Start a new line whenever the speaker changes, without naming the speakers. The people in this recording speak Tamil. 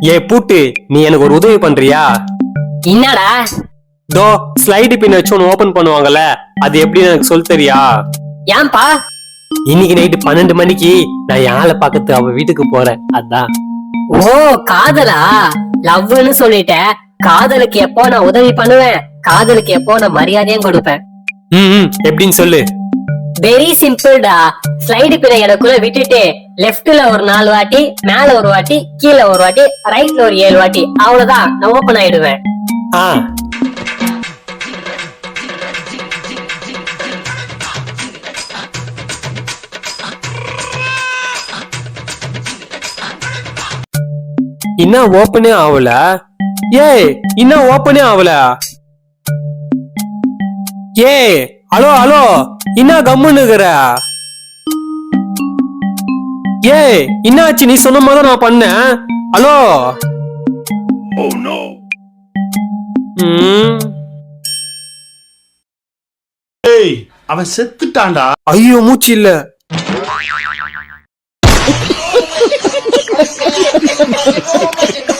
ஏ பூட்டு, நீ எனக்கு ஒரு உதவி பண்றியா?
என்னடா?
தோ ஸ்லைடு பின் வச்சு ஒன்னு ஓபன் பண்ணுவாங்கல்ல, அது எப்படின்னு எனக்கு சொல்ல தெரியா?
ஏன்பா?
இன்னைக்கு நைட்டு 12 மணிக்கு நான் என் ஆளை பார்க்கறது அவ வீட்டுக்கு போறேன், அதான்.
ஓ காதலா? லவ்னு சொல்லிட்ட. காதலுக்கு எப்போ நான் உதவி பண்ணுவேன், காதலுக்கு எப்போ நான் மரியாதையும் கொடுப்பேன்.
எப்படின்னு சொல்லு.
வெரி சிம்பிள்டா. ஸ்லைடு பின்ன எனக்குள்ள விட்டுட்டு லெப்ட்ல ஒரு 4 வாட்டி, மேல ஒரு வாட்டி, கீழே ஒரு வாட்டி, ரைட்ல ஒரு 7 வாட்டி, அவ்வளவுதான், நான் ஓபன் ஆயிடுவேன்.
ஆ இன்னும் ஓப்பனே ஆகல. ஏய் இன்னும் ஓப்பனே ஆகல. ஏய் ஹலோ ஹலோ, என்ன கம்முன்னுக்குற? ஏய் என்னாச்சு? நீ சொன்ன மாதிரி நான் பண்ணேன். ஹலோ.
ஏய் அவன் செத்துட்டான்டா.
ஐயோ மூச்சு இல்ல.
Oh my God.